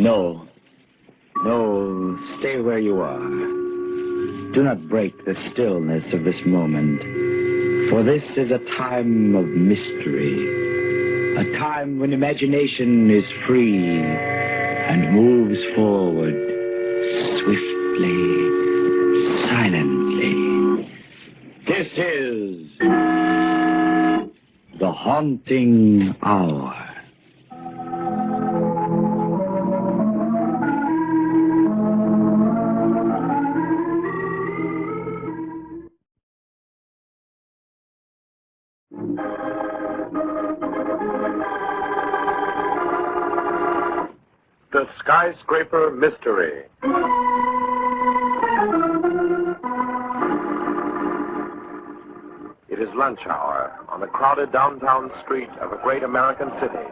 No. No, stay where you are. Do not break the stillness of this moment, for this is a time of mystery, a time when imagination is free and moves forward swiftly, silently. This is the haunting hour. The Skyscraper Mystery. It is lunch hour on the crowded downtown street of a great American city.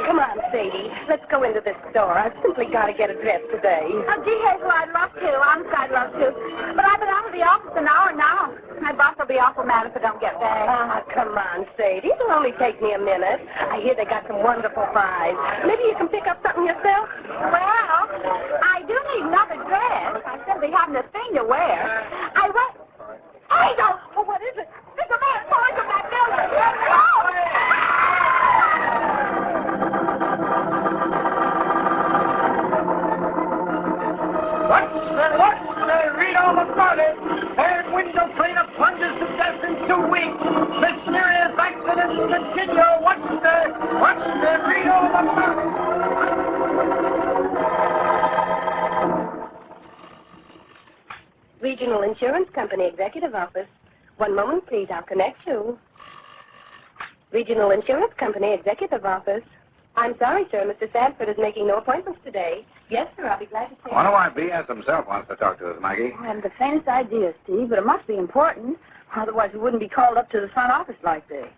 Come on, Sadie. Let's go into this store. I've simply got to get a dress today. Oh, gee, Hazel, I'd love to. Honestly, I'd love to. But I've been out of the office an hour now. My boss will be awful mad if I don't get back. Ah, come on, Sadie. It'll only take me a minute. I hear they got some wonderful buys. Maybe you can pick up something yourself? Well, I do need another dress. I simply haven't a thing to wear. Hey, don't! Oh, what is it? There's a man falling from that building. Read all about it. Third window cleaner plunges to death in 2 weeks. Mysterious accidents continue. What's the read all about it? Regional Insurance Company Executive Office. One moment, please. I'll connect you. Regional Insurance Company Executive Office. I'm sorry, sir. Mr. Sanford is making no appointments today. Yes, sir. I'll be glad to take Wonder why B.S. himself wants to talk to us, Maggie. I haven't the faintest idea, Steve, but it must be important. Otherwise, we wouldn't be called up to the front office like this.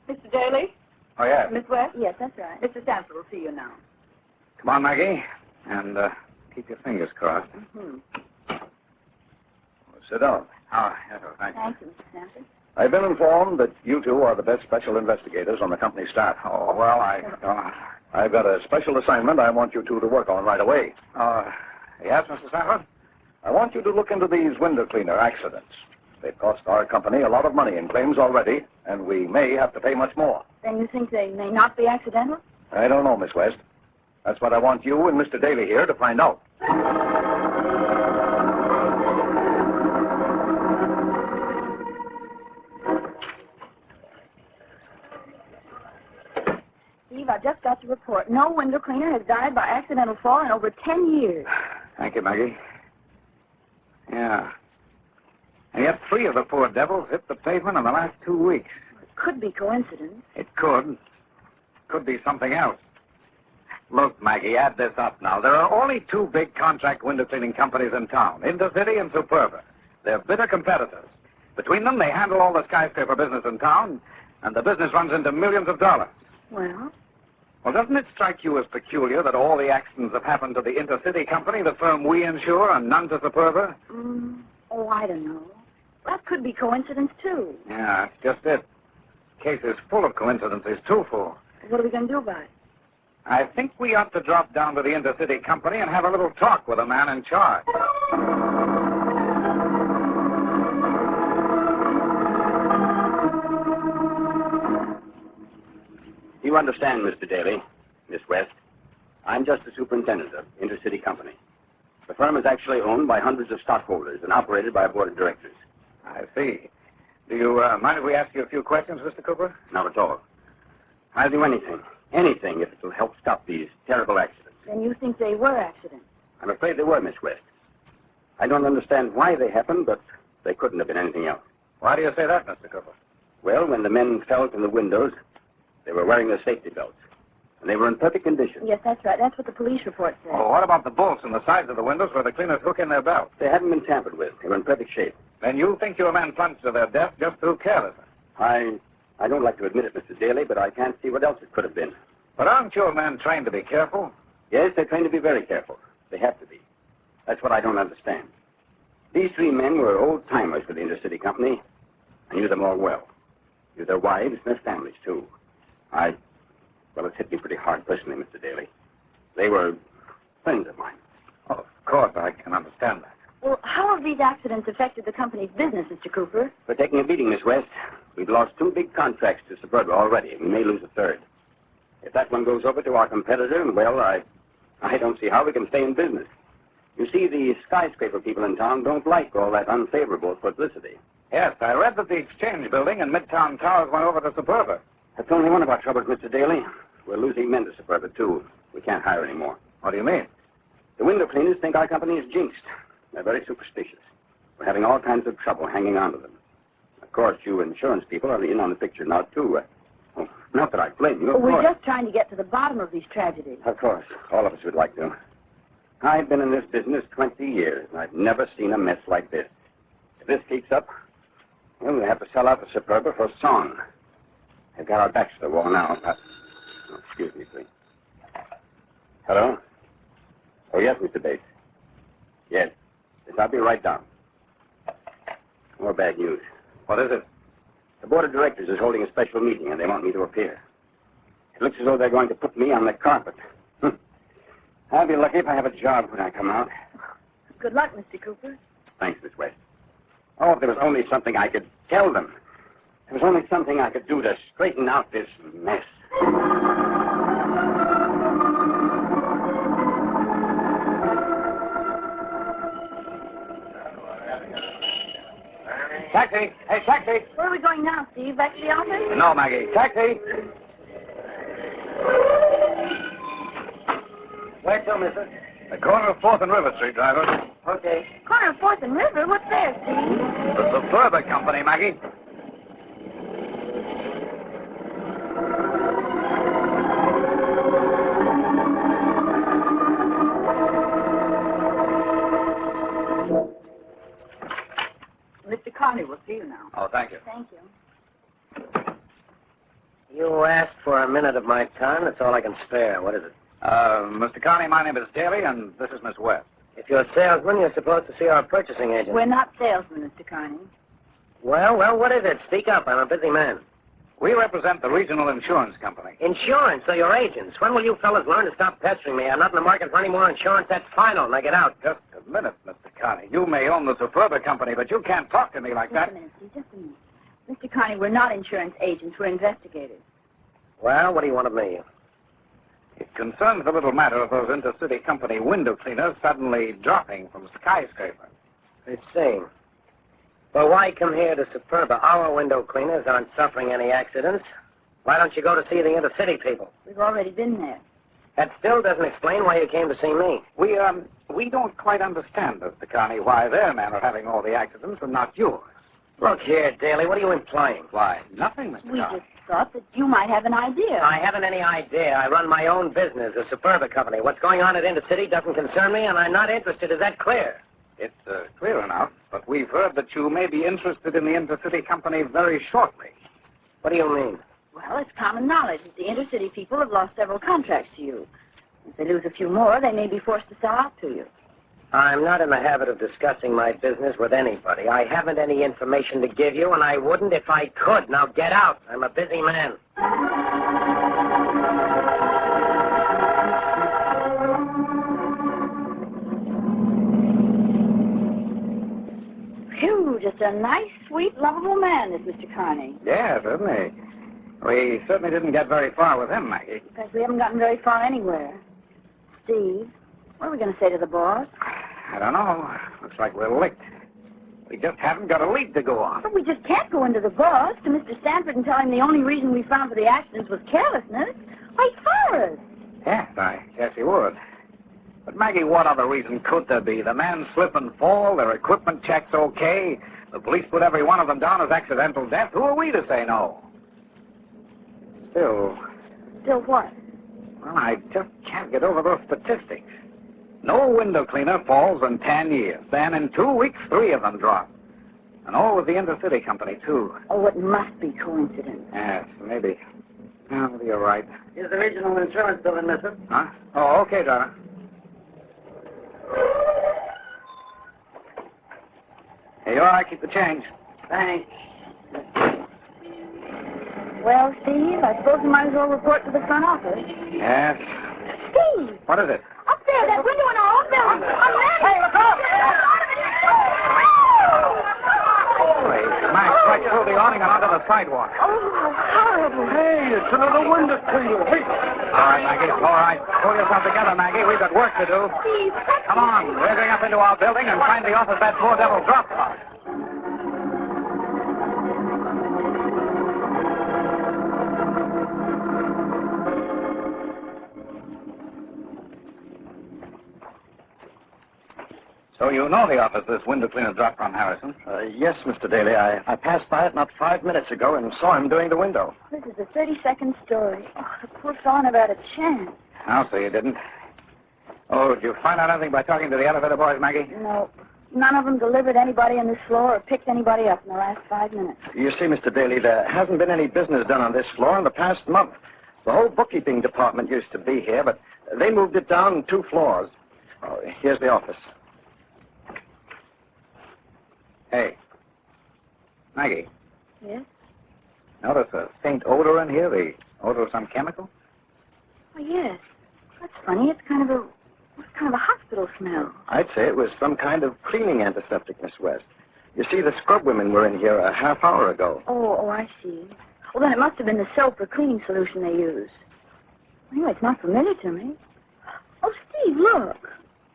Mr. Daly? Oh, yeah. Miss West? Yes, that's right. Mr. Stanford will see you now. Come on, Maggie. And keep your fingers crossed. Sit down. Oh, yes, thank you. Thank you, Mr. Stanford. I've been informed that you two are the best special investigators on the company staff. Oh, well, I've got a special assignment I want you two to work on right away. Yes, Mr. Sanford? I want you to look into these window cleaner accidents. They've cost our company a lot of money in claims already, and we may have to pay much more. Then you think they may not be accidental? I don't know, Miss West. That's what I want you and Mr. Daly here to find out. Steve, I just got your report. No window cleaner has died by accidental fall in over 10 years. Thank you, Maggie. Yeah. And yet 3 of the poor devils hit the pavement in the last 2 weeks. It could be coincidence. It could. Could be something else. Look, Maggie, add this up now. There are only 2 big contract window cleaning companies in town, Intercity and Superba. They're bitter competitors. Between them, they handle all the skyscraper business in town, and the business runs into millions of dollars. Well, doesn't it strike you as peculiar that all the accidents have happened to the Intercity company, the firm we insure, and none to Superba? I don't know. That could be coincidence, too. Yeah, that's just it. The case is full of coincidences, too full. What are we going to do about it? I think we ought to drop down to the Intercity company and have a little talk with the man in charge. You understand, Mr. Daly, Miss West. I'm just the superintendent of Intercity Company. The firm is actually owned by hundreds of stockholders and operated by a board of directors. I see. Do you mind if we ask you a few questions, Mr. Cooper? Not at all. I'll do anything if it will help stop these terrible accidents. Then you think they were accidents? I'm afraid they were, Miss West. I don't understand why they happened, but they couldn't have been anything else. Why do you say that, Mr. Cooper? Well, when the men fell from the windows, they were wearing their safety belts, and they were in perfect condition. Yes, that's right. That's what the police report said. Oh, what about the bolts in the sides of the windows where the cleaners hook in their belts? They hadn't been tampered with. They were in perfect shape. Then you think your men plunged to their death just through carelessness? I don't like to admit it, Mr. Daly, but I can't see what else it could have been. But aren't your men trained to be careful? Yes, they're trained to be very careful. They have to be. That's what I don't understand. These 3 men were old-timers with the Intercity Company. I knew them all well. Knew their wives and their families, too. Well, it's hit me pretty hard personally, Mr. Daly. They were friends of mine. Oh, of course, I can understand that. Well, how have these accidents affected the company's business, Mr. Cooper? We're taking a beating, Miss West. We've lost 2 big contracts to Suburba already, and we may lose a third. If that one goes over to our competitor, well, I don't see how we can stay in business. You see, the skyscraper people in town don't like all that unfavorable publicity. Yes, I read that the Exchange Building and Midtown Towers went over to Suburba. That's only one of our troubles, Mr. Daly. We're losing men to Suburba, too. We can't hire anymore. What do you mean? The window cleaners think our company is jinxed. They're very superstitious. We're having all kinds of trouble hanging on to them. Of course, you insurance people are in on the picture now, too. Not that I blame you, of We're course. just trying to get to the bottom of these tragedies. Of course. All of us would like to. I've been in this business 20 years, and I've never seen a mess like this. If this keeps up, well, we'll have to sell out the Superba for a song. They've got our backs to the wall now. Excuse me, please. Hello? Oh, yes, Mr. Bates. Yes. Yes, I'll be right down. More bad news. What is it? The board of directors is holding a special meeting, and they want me to appear. It looks as though they're going to put me on the carpet. I'll be lucky if I have a job when I come out. Good luck, Mr. Cooper. Thanks, Miss West. Oh, if there was only something I could tell them. There was only something I could do to straighten out this mess. Taxi! Hey, taxi! Where are we going now, Steve? Back to the office? No, Maggie. Taxi! Where to, mister? The corner of 4th and River Street, driver. Okay. Corner of 4th and River? What's there, Steve? The Suburba Company, Maggie. Mr. Connie will see you now. Oh, thank you. Thank you. You asked for a minute of my time. That's all I can spare. What is it? Mr. Connie, my name is Daly, and this is Miss West. If you're a salesman, you're supposed to see our purchasing agent. We're not salesmen, Mr. Connie. Well, what is it? Speak up. I'm a busy man. We represent the Regional Insurance Company. Insurance, so you're agents. When will you fellas learn to stop pestering me? I'm not in the market for any more insurance. That's final. Now get out. Just a minute, Mr. Connie. You may own the Suburba Company, but you can't talk to me like Just that. a minute, Steve. Just a minute. Mr. Connie, we're not insurance agents. We're investigators. Well, what do you want of me? It concerns the little matter of those intercity company window cleaners suddenly dropping from skyscrapers. I see. Well, why come here to Superba? Our window cleaners aren't suffering any accidents. Why don't you go to see the intercity people? We've already been there. That still doesn't explain why you came to see me. We don't quite understand, Mr. Connie, why their men are having all the accidents and not yours. Look here, Daly, what are you implying? Why, nothing, Mr. We Connie. just thought that you might have an idea. I haven't any idea. I run my own business, a Superba company. What's going on at Intercity doesn't concern me, and I'm not interested. Is that clear? It's clear enough, but we've heard that you may be interested in the intercity company very shortly. What do you mean? Well, it's common knowledge that the intercity people have lost several contracts to you. If they lose a few more, they may be forced to sell out to you. I'm not in the habit of discussing my business with anybody. I haven't any information to give you, and I wouldn't if I could. Now get out. I'm a busy man. Phew, just a nice, sweet, lovable man, this Mr. Carney. Yes, isn't he? We certainly didn't get very far with him, Maggie. Because we haven't gotten very far anywhere. Steve, what are we going to say to the boss? I don't know. Looks like we're licked. We just haven't got a lead to go on. But we just can't go into the boss, to Mr. Stanford, and tell him the only reason we found for the accidents was carelessness. Why, he'd fire us. Yes, I guess he would. But, Maggie, what other reason could there be? The men slip and fall, their equipment checks okay, the police put every one of them down as accidental death. Who are we to say no? Still, What? well, I just can't get over those statistics. No window cleaner falls in 10 years. Then in 2 weeks, 3 of them drop. And all with the intercity company, too. Oh, it must be coincidence. Yes, maybe. Oh, you're right. Here's the regional insurance building, mister. Huh? Oh, okay, Donna. Here you are. Keep the change. Thanks. Well, Steve, I suppose you might as well report to the front office. Yes. Steve, What is it? up there, that window in our old building. On that. Hey, look out! Holy smash, right through the awning and onto the sidewalk. Oh, horrible. Hey, it's another window cleaner. Hey. All right, Maggie, all right. Pull yourself together, Maggie. We've got work to do. Steve, Come on, we're going up into our building and find the office that poor devil dropped from. So you know the office this window cleaner dropped from, Harrison? Yes, Mr. Daly. I passed by it not 5 minutes ago and saw him doing the window. This is the 32nd story. Oh, the poor fellow never had a chance. I'll say you didn't. Oh, did you find out anything by talking to the elevator boys, Maggie? No, none of them delivered anybody on this floor or picked anybody up in the last 5 minutes. You see, Mr. Daly, there hasn't been any business done on this floor in the past month. The whole bookkeeping department used to be here, but they moved it down 2 floors. Oh, here's the office. Hey, Maggie, Yes? notice a faint odor in here, the odor of some chemical? Oh, yes. That's funny. It's kind of a hospital smell. I'd say it was some kind of cleaning antiseptic, Miss West. You see, the scrub women were in here a half hour ago. Oh, I see. Well, then it must have been the soap or cleaning solution they used. Anyway, it's not familiar to me. Oh, Steve, look.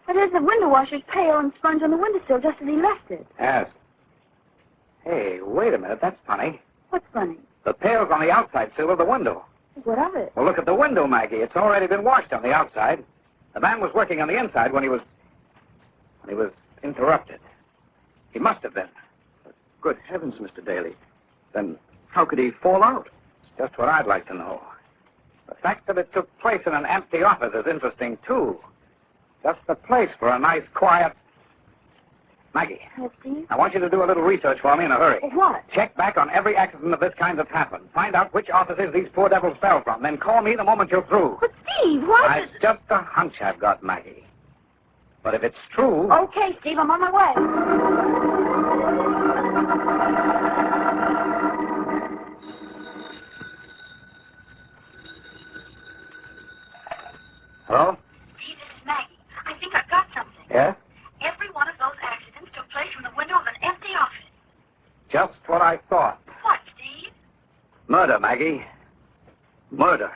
There's the window washer's pail and sponge on the windowsill just as he left it. Yes. Hey, wait a minute, that's funny. What's funny? The pail's on the outside sill of the window. What of it? Well, look at the window, Maggie. It's already been washed on the outside. The man was working on the inside when he was interrupted. He must have been. Good heavens, Mr. Daly. Then how could he fall out? It's just what I'd like to know. The fact that it took place in an empty office is interesting, too. Just the place for a nice, quiet... Maggie, Yes, Steve? I want you to do a little research for me in a hurry. What? Check back on every accident of this kind that's happened. Find out which offices these poor devils fell from. Then call me the moment you're through. But, Steve, what? It's just a hunch I've got, Maggie. But if it's true... Okay, Steve, I'm on my way. Hello? Steve, this is Maggie. I think I've got something. Yes? Every one of those accidents took place from the window of an empty office. Just what I thought. What, Steve? Murder, Maggie. Murder.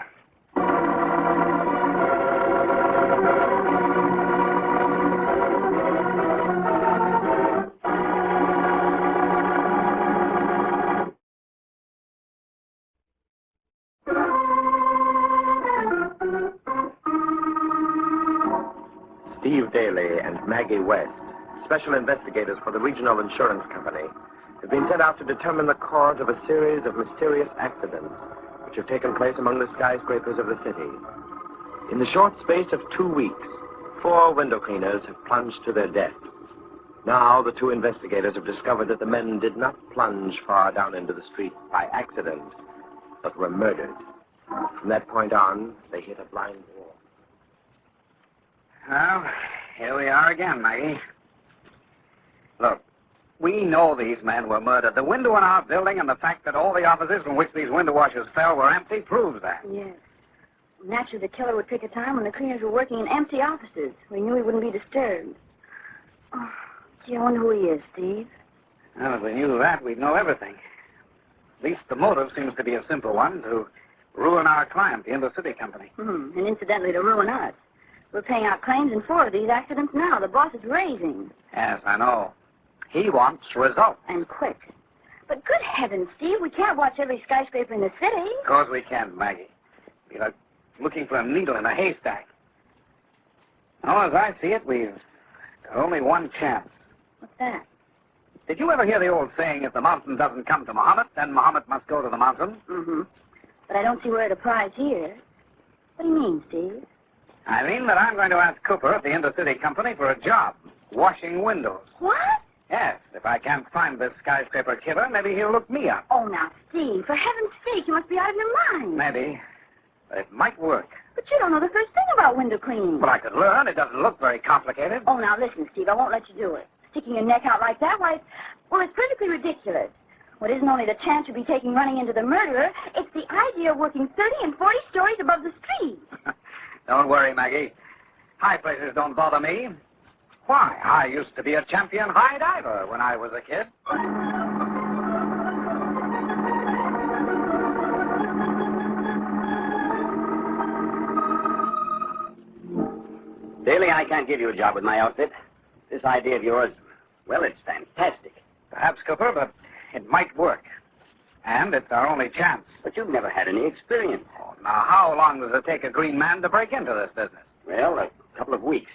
Steve Daly and Maggie West, special investigators for the Regional Insurance Company, have been sent out to determine the cause of a series of mysterious accidents which have taken place among the skyscrapers of the city. In the short space of 2 weeks, 4 window cleaners have plunged to their deaths. Now the 2 investigators have discovered that the men did not plunge far down into the street by accident, but were murdered. From that point on, they hit a blind wall. Well, here we are again, Maggie. Look, we know these men were murdered. The window in our building and the fact that all the offices from which these window washers fell were empty proves that. Yes. Naturally, the killer would pick a time when the cleaners were working in empty offices, where he knew he wouldn't be disturbed. Oh, gee, I wonder who he is, Steve. Well, if we knew that, we'd know everything. At least the motive seems to be a simple one, to ruin our client, the Intercity Company. And incidentally, to ruin us. We're paying out claims in 4 of these accidents now. The boss is raising. Yes, I know. He wants results. And quick. But good heavens, Steve, we can't watch every skyscraper in the city. Of course we can, Maggie. Be like looking for a needle in a haystack. Now, as I see it, we've got only one chance. What's that? Did you ever hear the old saying, if the mountain doesn't come to Muhammad, then Muhammad must go to the mountain? Mm-hmm. But I don't see where it applies here. What do you mean, Steve? I mean that I'm going to ask Cooper at the Intercity Company for a job, washing windows. What? Yes, if I can't find this skyscraper killer, maybe he'll look me up. Oh, now, Steve, for heaven's sake, you must be out of your mind. Maybe. But it might work. But you don't know the first thing about window cleaning. But I could learn. It doesn't look very complicated. Oh, now, listen, Steve, I won't let you do it. Sticking your neck out like that, why, well, it's perfectly ridiculous. Well, it isn't only the chance you'll be taking running into the murderer, it's the idea of working 30 and 40 stories above the street. Don't worry, Maggie. High places don't bother me. Why? I used to be a champion high diver when I was a kid. Daly, I can't give you a job with my outfit. This idea of yours, well, it's fantastic. Perhaps, Cooper, but it might work. And it's our only chance. But you've never had any experience. Oh, now, how long does it take a green man to break into this business? Well, a couple of weeks.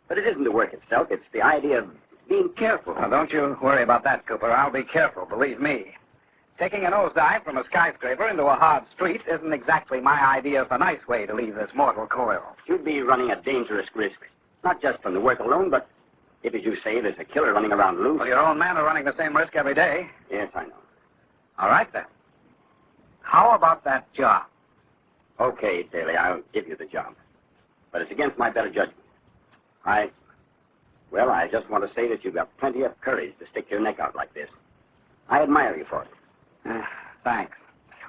But it isn't the work itself. It's the idea of being careful. Now, don't you worry about that, Cooper. I'll be careful, believe me. Taking a nosedive from a skyscraper into a hard street isn't exactly my idea of a nice way to leave this mortal coil. You'd be running a dangerous risk. Not just from the work alone, but if, as you say, there's a killer running around loose. Well, your own men are running the same risk every day. Yes, I know. All right, then. How about that job? Okay, Daly, I'll give you the job. But it's against my better judgment. I just want to say that you've got plenty of courage to stick your neck out like this. I admire you for it. Thanks.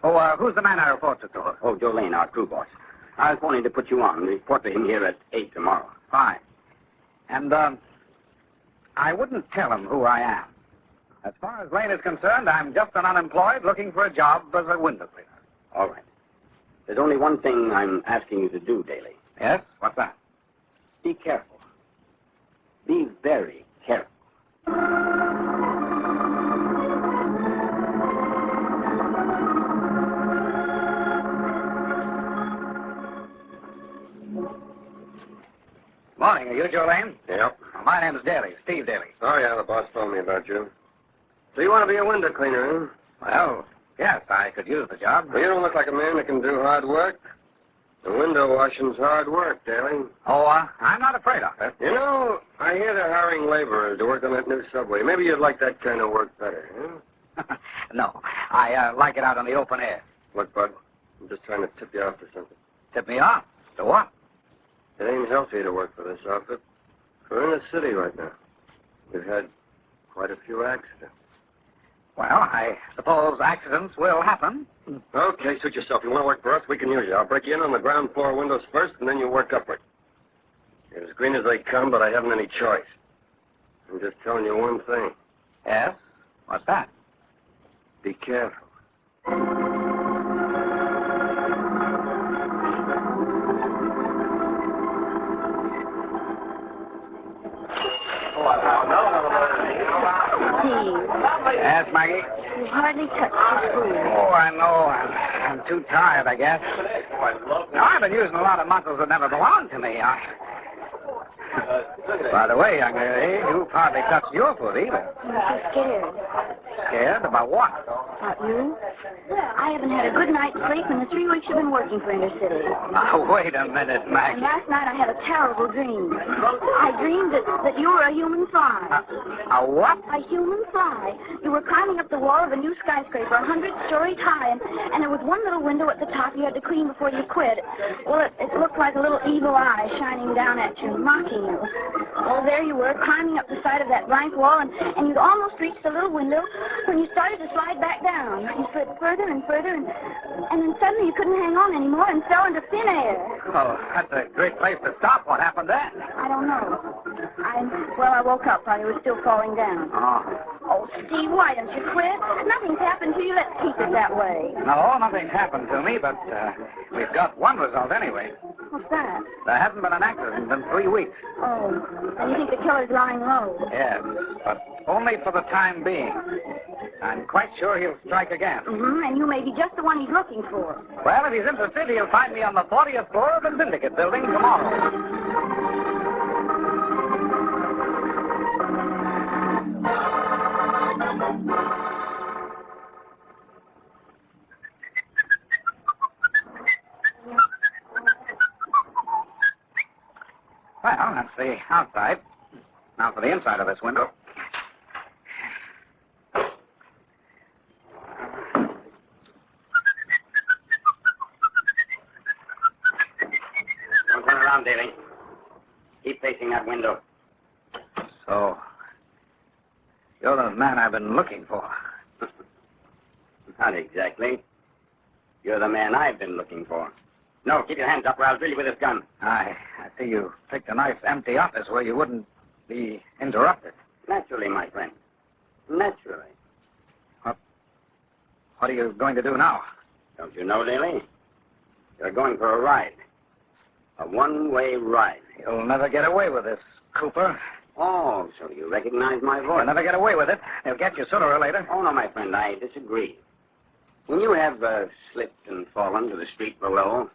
Oh, who's the man I report to, Cooper? Oh, Joe Lane, our crew boss. I was wanting to put you on and report to him here at 8 tomorrow. Fine. And, I wouldn't tell him who I am. As far as Lane is concerned, I'm just an unemployed looking for a job as a window cleaner. All right. There's only one thing I'm asking you to do, Daly. Yes? What's that? Be careful. Be very careful. Morning. Are you Joe Lane? Yep. Well, my name's Daly, Steve Daly. Oh, yeah, the boss told me about you. So you want to be a window cleaner, huh? Well, yes, I could use the job. Well, you don't look like a man that can do hard work. The window washing's hard work, Daly. Oh, I'm not afraid of it. You know, I hear they're hiring laborers to work on that new subway. Maybe you'd like that kind of work better, huh? No, I like it out in the open air. Look, Bud, I'm just trying to tip you off to something. Tip me off. To what? It ain't healthy to work for this outfit. We're in the city right now. We've had quite a few accidents. Well, I suppose accidents will happen. Okay, suit yourself. You want to work for us, we can use you. I'll break you in on the ground floor windows first, and then you work upward. You're as green as they come, but I haven't any choice. I'm just telling you one thing. Yes? What's that? Be careful. Yes, Maggie? You hardly touched your food. Oh, I know. I'm too tired, I guess. Now, I've been using a lot of muscles that never belonged to me. By the way, young lady, you've hardly touched your foot either. I'm so scared. Scared? About what? About you? I haven't had a good night's sleep in the 3 weeks you've been working for Intercity. Now, wait a minute, And Maggie. last night I had a terrible dream. I dreamed that you were a human fly. A what? A human fly. You were climbing up the wall of a new skyscraper, 100 stories high, and there was one little window at the top you had to clean before you quit. Well, it looked like a little evil eye shining down at you, mocking you. Well, there you were, climbing up the side of that blank wall, and you'd almost reached the little window when you started to slide back down. You slid further and further, and then suddenly you couldn't hang on anymore and fell into thin air. Oh, that's a great place to stop. What happened then? I don't know. I woke up while you were still falling down. Oh, Steve, why don't you quit? Nothing's happened to you. Let's keep it that way. No, nothing's happened to me, but we've got one result anyway. What's that? There hasn't been an accident in 3 weeks. Oh, and you think the killer's lying low? Yes, but only for the time being. I'm quite sure he'll strike again. Mm-hmm, and you may be just the one he's looking for. Well, if he's interested, he'll find me on the 40th floor of the Syndicate building tomorrow. Well, that's the outside. Now for the inside of this window. Don't turn around, Daly. Keep facing that window. So, you're the man I've been looking for. Not exactly. You're the man I've been looking for. No, keep your hands up or I'll drill you with this gun. I see you picked a nice empty office where you wouldn't be interrupted. Naturally, my friend. Naturally. What are you going to do now? Don't you know, Daly? You're going for a ride. A one-way ride. You'll never get away with this, Cooper. Oh, so you recognize my voice? You'll never get away with it. They'll get you sooner or later. Oh, no, my friend, I disagree. When you have slipped and fallen to the street below,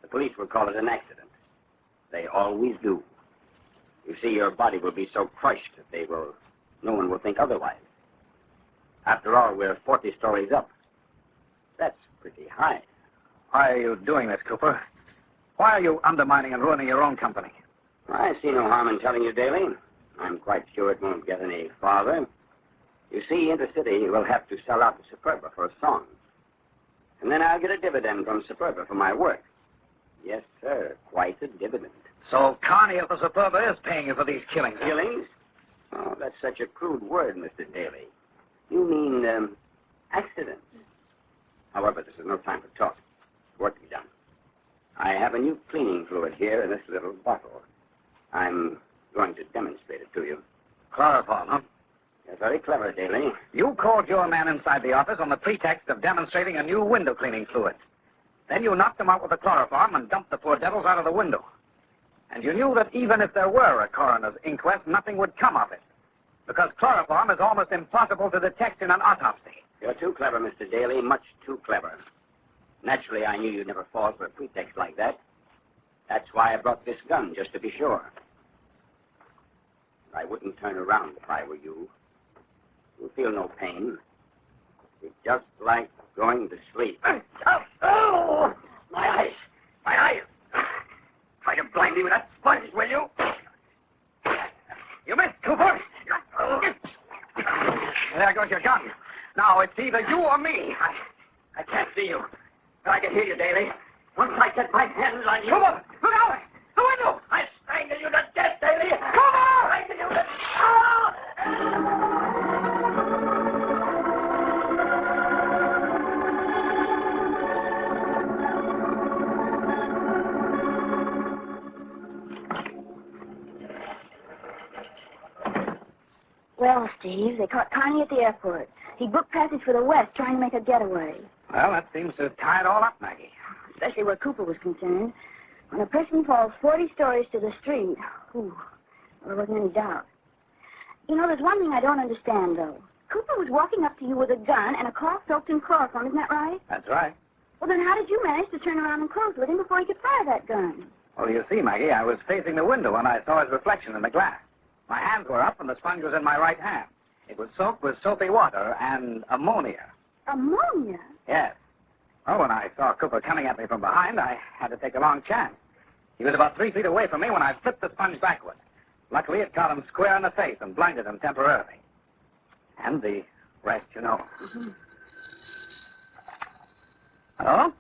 the police will call it an accident. They always do. You see, your body will be so crushed that no one will think otherwise. After all, we're 40 stories up. That's pretty high. Why are you doing this, Cooper? Why are you undermining and ruining your own company? I see no harm in telling you, Daly. I'm quite sure it won't get any farther. You see, in the city, we'll have to sell out the Superba for a song. And then I'll get a dividend from Superba for my work. Yes, sir, quite a dividend. So Connie of the Superba is paying you for these killings. Killings? Oh, that's such a crude word, Mr. Daly. You mean, accidents. However, this is no time for talk. Work to be done. I have a new cleaning fluid here in this little bottle. I'm going to demonstrate it to you. Chloroform, huh? You're very clever, Daly. You called your man inside the office on the pretext of demonstrating a new window cleaning fluid. Then you knocked him out with the chloroform and dumped the poor devils out of the window. And you knew that even if there were a coroner's inquest, nothing would come of it. Because chloroform is almost impossible to detect in an autopsy. You're too clever, Mr. Daly, much too clever. Naturally, I knew you'd never fall for a pretext like that. That's why I brought this gun, just to be sure. I wouldn't turn around if I were you. You'll feel no pain. It's just like going to sleep. Oh! My eyes! My eyes! Try to blind me with that sponge, will you? You missed, Cooper. There goes your gun. Now it's either you or me. I can't see you, but I can hear you, Daly. Once I get my hands on you... Cooper, look out! The window! I strangle you to death, Daly! Cooper! Strangle you to... Ah! Well, Steve, they caught Connie at the airport. He booked passage for the West, trying to make a getaway. Well, that seems to tie it all up, Maggie. Especially where Cooper was concerned. When a person falls 40 stories to the street, well, there wasn't any doubt. You know, there's one thing I don't understand, though. Cooper was walking up to you with a gun and a cloth soaked in chloroform, isn't that right? That's right. Well, then how did you manage to turn around and close with him before he could fire that gun? Well, you see, Maggie, I was facing the window when I saw his reflection in the glass. My hands were up and the sponge was in my right hand. It was soaked with soapy water and ammonia. Ammonia? Yes. Well, when I saw Cooper coming at me from behind, I had to take a long chance. He was about 3 feet away from me when I flipped the sponge backward. Luckily, it caught him square in the face and blinded him temporarily. And the rest, you know. Mm-hmm. Hello?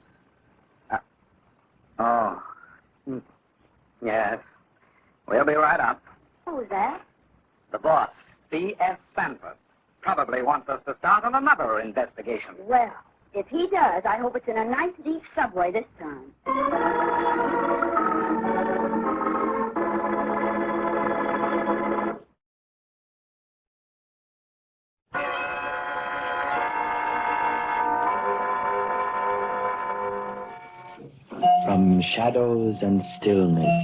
Yes. We'll be right up. What was that? The boss, C.S. Sanford, probably wants us to start on another investigation. Well, if he does, I hope it's in a nice deep subway this time. From shadows and stillness,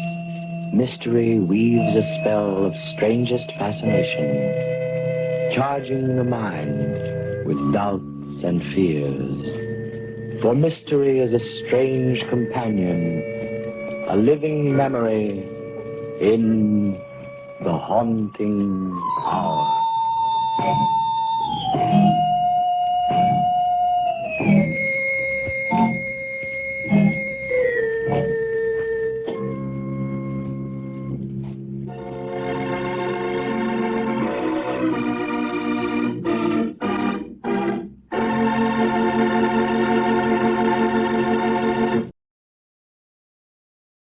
mystery weaves a spell of strangest fascination, charging the mind with doubts and fears. For mystery is a strange companion, a living memory in the haunting hour.